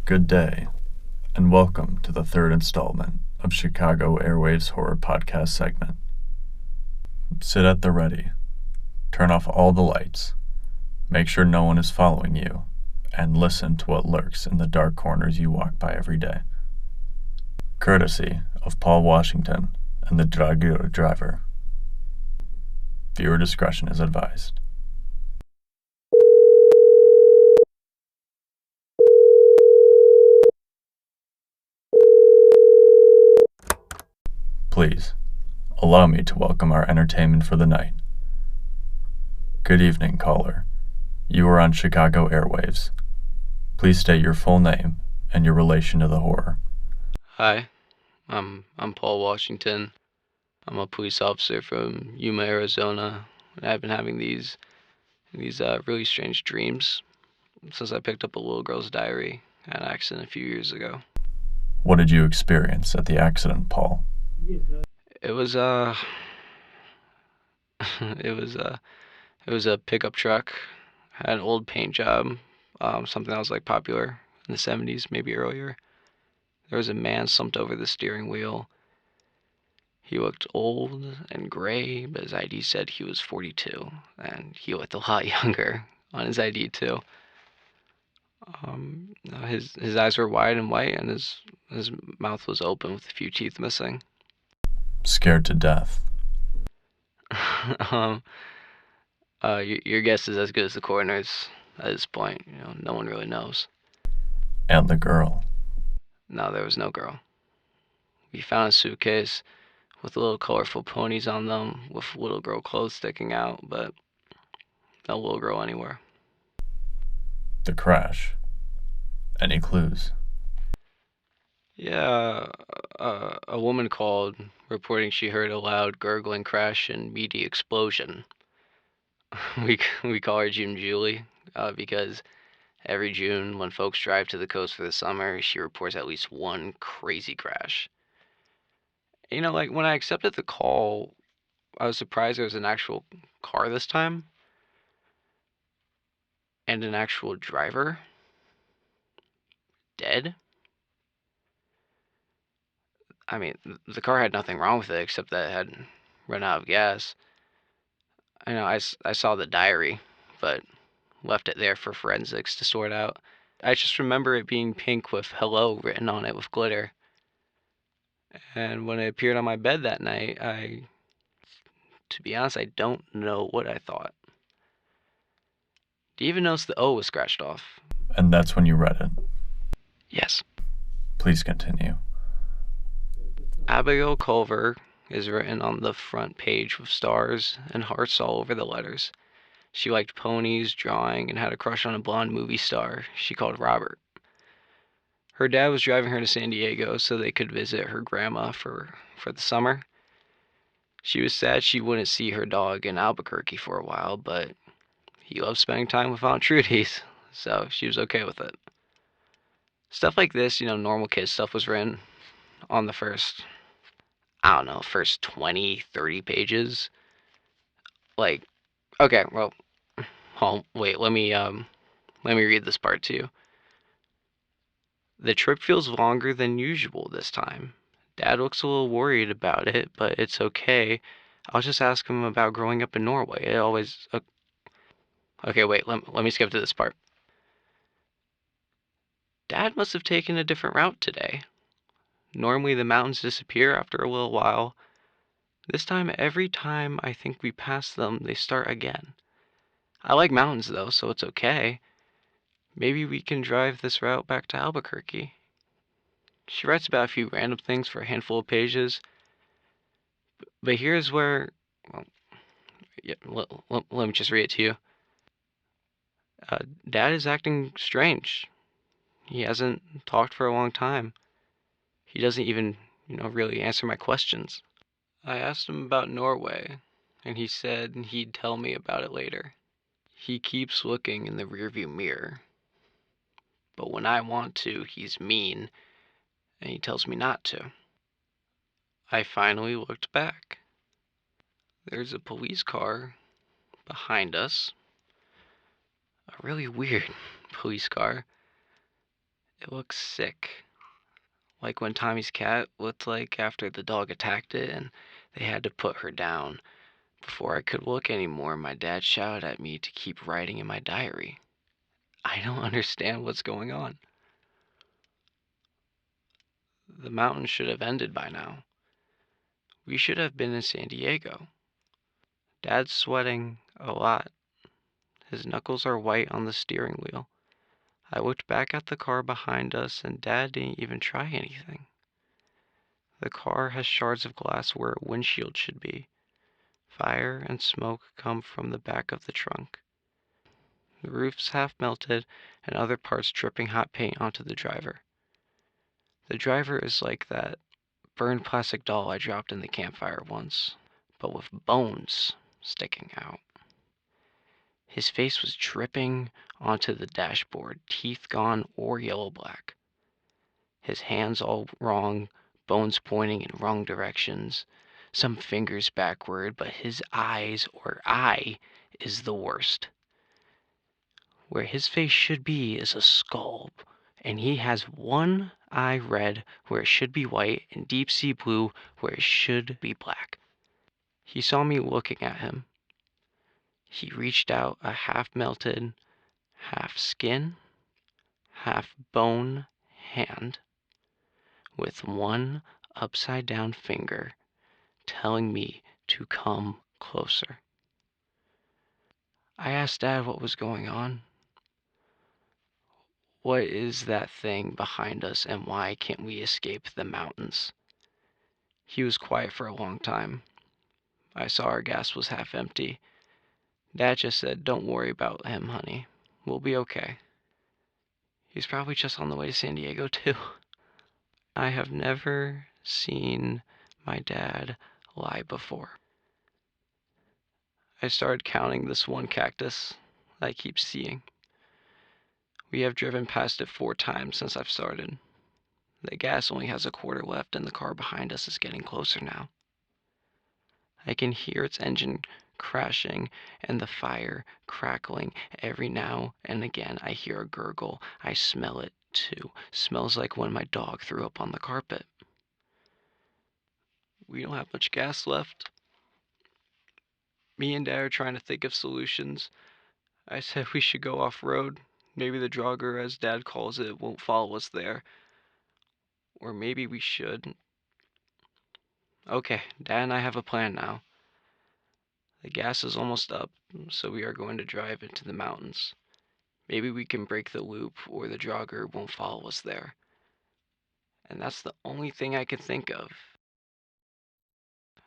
Good day, and welcome to the third installment of Chicago Airwaves Horror Podcast segment. Sit at the ready, turn off all the lights, make sure no one is following you, and listen to what lurks in the dark corners you walk by every day. Courtesy of Paul Washington and the Dragur driver. Viewer discretion is advised. Please, allow me to welcome our entertainment for the night. Good evening, caller. You are on Chicago Airwaves. Please state your full name and your relation to the horror. Hi, I'm Paul Washington. I'm a police officer from Yuma, Arizona, and I've been having these really strange dreams since I picked up a little girl's diary at an accident a few years ago. What did you experience at the accident, Paul? It was it was a pickup truck. Had an old paint job, something that was like popular in the 70s, maybe earlier. There was a man slumped over the steering wheel. He looked old and gray, but his ID said he was 42, and he looked a lot younger on his ID too. His eyes were wide and white, and his mouth was open with a few teeth missing. Scared to death. um, your guess is as good as the coroner's at this point. No one really knows. And the girl. No, there was no girl. We found a suitcase with little colorful ponies on them, with little girl clothes sticking out, but no little girl anywhere. The crash. Any clues? Yeah, a woman called reporting she heard a loud gurgling crash and meaty explosion. We call her June Julie because every June when folks drive to the coast for the summer, she reports at least one crazy crash. Like when I accepted the call, I was surprised there was an actual car this time and an actual driver dead. I mean, the car had nothing wrong with it except that it had run out of gas. I saw the diary, but left it there for forensics to sort out. I just remember it being pink with hello written on it with glitter. And when it appeared on my bed that night, to be honest, I don't know what I thought. Do you even notice the O was scratched off? And that's when you read it. Yes. Please continue. Abigail Culver is written on the front page with stars and hearts all over the letters. She liked ponies, drawing, and had a crush on a blonde movie star she called Robert. Her dad was driving her to San Diego so they could visit her grandma for the summer. She was sad she wouldn't see her dog in Albuquerque for a while, but he loved spending time with Aunt Trudy's, so she was okay with it. Stuff like this, normal kid stuff was written on the first 20, 30 pages. Like, okay, well, wait, let me read this part to you. The trip feels longer than usual this time. Dad looks a little worried about it, but it's okay. I'll just ask him about growing up in Norway. It always... Okay, wait, let me skip to this part. Dad must have taken a different route today. Normally the mountains disappear after a little while. This time, every time I think we pass them, they start again. I like mountains though, so it's okay. Maybe we can drive this route back to Albuquerque. She writes about a few random things for a handful of pages. But here's where, well, yeah, let me just read it to you. Dad is acting strange. He hasn't talked for a long time. He doesn't even, really answer my questions. I asked him about Norway, and he said he'd tell me about it later. He keeps looking in the rearview mirror. But when I want to, he's mean, and he tells me not to. I finally looked back. There's a police car behind us. A really weird police car. It looks sick, like when Tommy's cat looked like after the dog attacked it and they had to put her down. Before I could look anymore, my dad shouted at me to keep writing in my diary. I don't understand what's going on. The mountain should have ended by now. We should have been in San Diego. Dad's sweating a lot. His knuckles are white on the steering wheel. I looked back at the car behind us and Dad didn't even try anything. The car has shards of glass where a windshield should be. Fire and smoke come from the back of the trunk. The roof's half melted and other parts dripping hot paint onto the driver. The driver is like that burned plastic doll I dropped in the campfire once, but with bones sticking out. His face was dripping onto the dashboard, teeth gone or yellow-black. His hands all wrong, bones pointing in wrong directions, some fingers backward, but his eyes or eye is the worst. Where his face should be is a skull, and he has one eye red where it should be white and deep sea blue where it should be black. He saw me looking at him. He reached out a half-melted, half-skin, half-bone hand with one upside-down finger telling me to come closer. I asked Dad what was going on. What is that thing behind us and why can't we escape the mountains? He was quiet for a long time. I saw our gas was half empty. Dad just said, "Don't worry about him, honey. We'll be okay." He's probably just on the way to San Diego, too. I have never seen my dad lie before. I started counting this one cactus I keep seeing. We have driven past it 4 times since I've started. The gas only has a quarter left and the car behind us is getting closer now. I can hear its engine crashing and the fire crackling. Every now and again I hear a gurgle. I smell it too. Smells like when my dog threw up on the carpet. We don't have much gas left. Me and Dad are trying to think of solutions. I said we should go off-road. Maybe the Dragur, as Dad calls it, won't follow us there. Or maybe we should. Okay, Dad and I have a plan now. The gas is almost up, so we are going to drive into the mountains. Maybe we can break the loop, or the Dragur won't follow us there. And that's the only thing I can think of.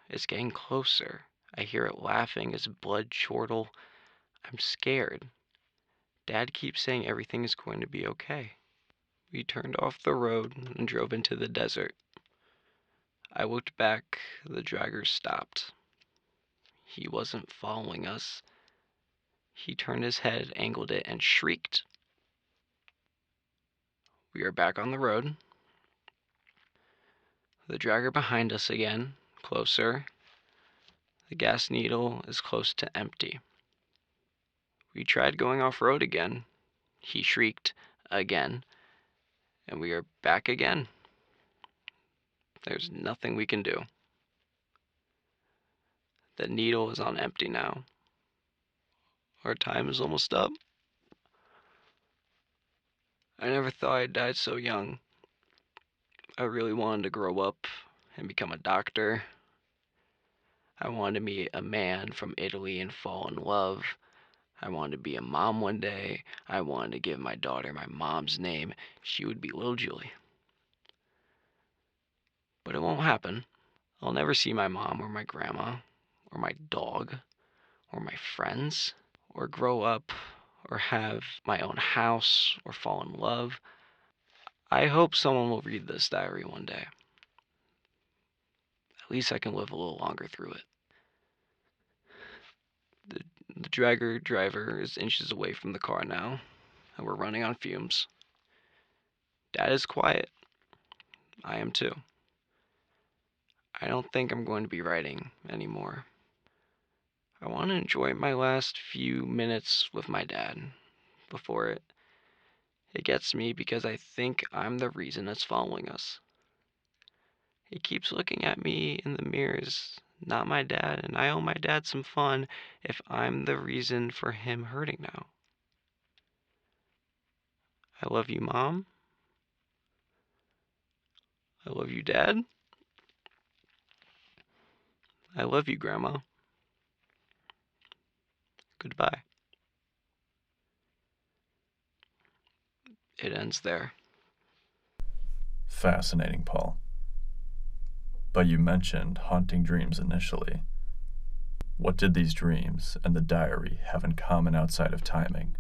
It's getting closer. I hear it laughing, its blood chortle. I'm scared. Dad keeps saying everything is going to be okay. We turned off the road and drove into the desert. I looked back. The Dragur stopped. He wasn't following us. He turned his head, angled it, and shrieked. We are back on the road. The Dragur behind us again, closer. The gas needle is close to empty. We tried going off-road again. He shrieked again. And we are back again. There's nothing we can do. The needle is on empty now. Our time is almost up. I never thought I died so young. I really wanted to grow up and become a doctor. I wanted to meet a man from Italy and fall in love. I wanted to be a mom one day. I wanted to give my daughter my mom's name. She would be Little Julie. But it won't happen. I'll never see my mom or my grandma or my dog or my friends or grow up or have my own house or fall in love. I hope someone will read this diary one day. At least I can live a little longer through it. The Dragur driver is inches away from the car now, and we're running on fumes. Dad is quiet. I am too. I don't think I'm going to be writing anymore. I want to enjoy my last few minutes with my dad before it It gets me because I think I'm the reason it's following us. He keeps looking at me in the mirrors, not my dad, and I owe my dad some fun if I'm the reason for him hurting now. I love you, Mom. I love you, Dad. I love you, Grandma. Goodbye. It ends there. Fascinating, Paul. But you mentioned haunting dreams initially. What did these dreams and the diary have in common outside of timing?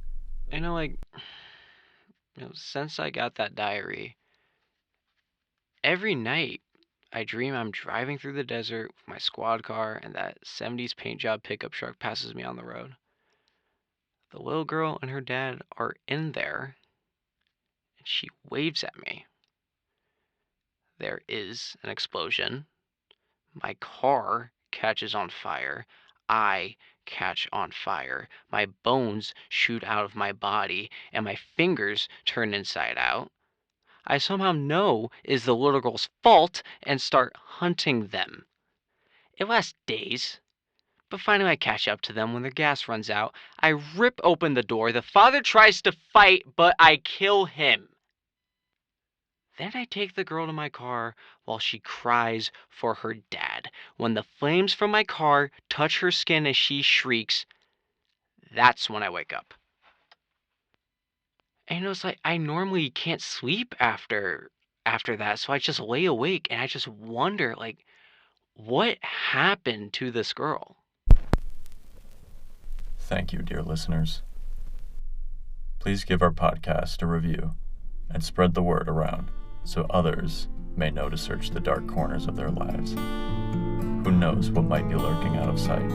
Since I got that diary, every night I dream I'm driving through the desert with my squad car and that 70s paint job pickup truck passes me on the road. The little girl and her dad are in there, and she waves at me. There is an explosion. My car catches on fire. I catch on fire. My bones shoot out of my body, and my fingers turn inside out. I somehow know it's the little girl's fault and start hunting them. It lasts days, but finally I catch up to them when their gas runs out. I rip open the door. The father tries to fight, but I kill him. Then I take the girl to my car while she cries for her dad. When the flames from my car touch her skin as she shrieks, that's when I wake up. And it's like I normally can't sleep after that, so I just lay awake and I just wonder, like, what happened to this girl? Thank you, dear listeners. Please give our podcast a review and spread the word around so others may know to search the dark corners of their lives. Who knows what might be lurking out of sight?